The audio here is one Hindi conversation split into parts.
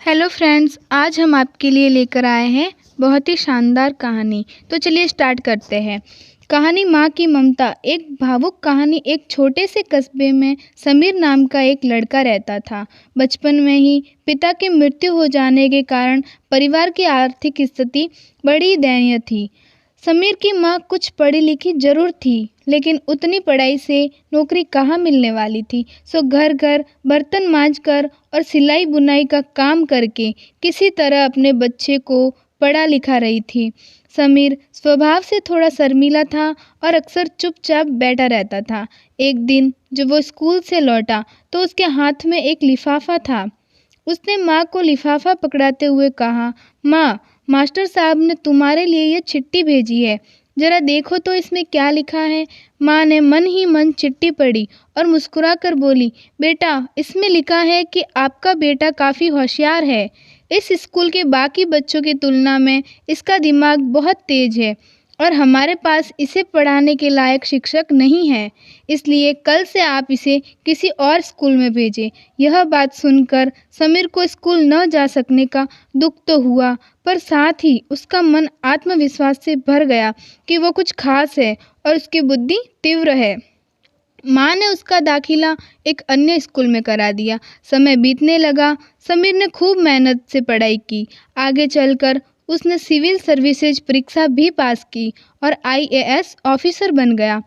हेलो फ्रेंड्स, आज हम आपके लिए लेकर आए हैं बहुत ही शानदार कहानी। तो चलिए स्टार्ट करते हैं। कहानी माँ की ममता। एक भावुक कहानी। एक छोटे से कस्बे में समीर नाम का एक लड़का रहता था। बचपन में ही पिता की मृत्यु हो जाने के कारण परिवार की आर्थिक स्थिति बड़ी दयनीय थी। समीर की माँ कुछ पढ़ी लिखी जरूर थी, लेकिन उतनी पढ़ाई से नौकरी कहाँ मिलने वाली थी। सो घर घर बर्तन मांजकर और सिलाई बुनाई का काम करके किसी तरह अपने बच्चे को पढ़ा लिखा रही थी। समीर स्वभाव से थोड़ा शर्मीला था और अक्सर चुपचाप बैठा रहता था। एक दिन जब वो स्कूल से लौटा तो उसके हाथ में एक लिफाफा था। उसने माँ को लिफाफा पकड़ाते हुए कहा, माँ, मास्टर साहब ने तुम्हारे लिए ये चिट्ठी भेजी है, जरा देखो तो इसमें क्या लिखा है। माँ ने मन ही मन चिट्ठी पढ़ी और मुस्कुराकर बोली, बेटा, इसमें लिखा है कि आपका बेटा काफ़ी होशियार है। इस स्कूल के बाकी बच्चों की तुलना में इसका दिमाग बहुत तेज है और हमारे पास इसे पढ़ाने के लायक शिक्षक नहीं है, इसलिए कल से आप इसे किसी और स्कूल में भेजें। यह बात सुनकर समीर को स्कूल न जा सकने का दुख तो हुआ, पर साथ ही उसका मन आत्मविश्वास से भर गया कि वो कुछ खास है और उसकी बुद्धि तीव्र है। माँ ने उसका दाखिला एक अन्य स्कूल में करा दिया। समय बीतने लगा। समीर ने खूब मेहनत से पढ़ाई की। आगे चलकर उसने सिविल सर्विसेज परीक्षा भी पास की और आईएएस ऑफिसर बन गया।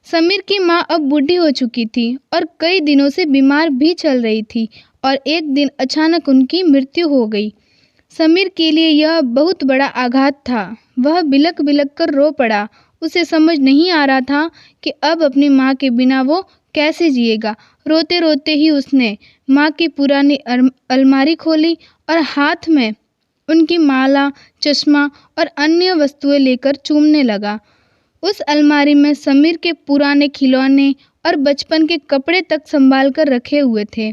समीर की माँ अब बूढ़ी हो चुकी थी और कई दिनों से बीमार भी चल रही थी और एक दिन अचानक उनकी मृत्यु हो गई। समीर के लिए यह बहुत बड़ा आघात था। वह बिलक बिलक कर रो पड़ा। उसे समझ नहीं आ रहा था कि अब अपनी माँ के बिना वो कैसे जिएगा। रोते रोते ही उसने माँ की पुरानी अलमारी खोली और हाथ में उनकी माला, चश्मा और अन्य वस्तुएं लेकर चूमने लगा। उस अलमारी में समीर के पुराने खिलौने और बचपन के कपड़े तक संभाल कर रखे हुए थे।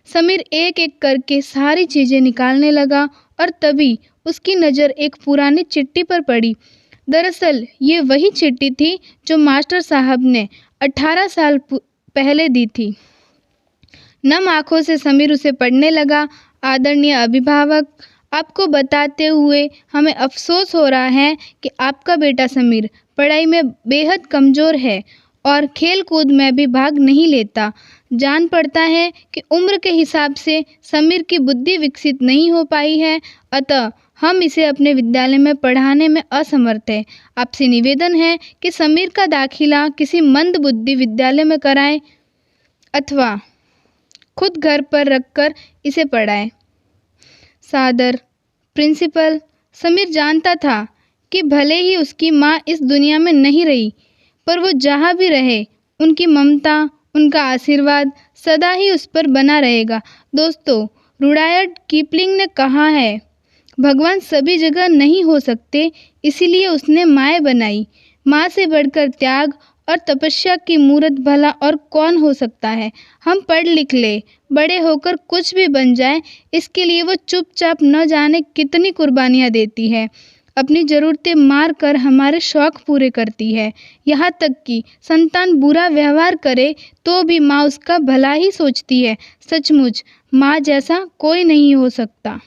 समीर एक एक करके सारी चीज़ें निकालने लगा और तभी उसकी नज़र एक पुरानी चिट्ठी पर पड़ी। दरअसल ये वही चिट्ठी थी जो मास्टर साहब ने 18 साल पहले दी थी। नम आंखों से समीर उसे पढ़ने लगा। आदरणीय अभिभावक, आपको बताते हुए हमें अफसोस हो रहा है कि आपका बेटा समीर पढ़ाई में बेहद कमज़ोर है और खेल कूद में भी भाग नहीं लेता। जान पड़ता है कि उम्र के हिसाब से समीर की बुद्धि विकसित नहीं हो पाई है, अतः हम इसे अपने विद्यालय में पढ़ाने में असमर्थ हैं। आपसे निवेदन है कि समीर का दाखिला किसी मंद बुद्धि विद्यालय में कराएं अथवा खुद घर पर रखकर इसे पढ़ाएं। सादर प्रिंसिपल। समीर जानता था कि भले ही उसकी माँ इस दुनिया में नहीं रही, पर वो जहाँ भी रहे उनकी ममता, उनका आशीर्वाद सदा ही उस पर बना रहेगा। दोस्तों, रुडयार्ड किपलिंग ने कहा है, भगवान सभी जगह नहीं हो सकते, इसीलिए उसने माएँ बनाई। माँ से बढ़कर त्याग और तपस्या की मूरत भला और कौन हो सकता है। हम पढ़ लिख ले, बड़े होकर कुछ भी बन जाए, इसके लिए वो चुपचाप न जाने कितनी कुर्बानियाँ देती है। अपनी ज़रूरतें मार कर हमारे शौक़ पूरे करती है। यहाँ तक कि संतान बुरा व्यवहार करे तो भी माँ उसका भला ही सोचती है। सचमुच माँ जैसा कोई नहीं हो सकता।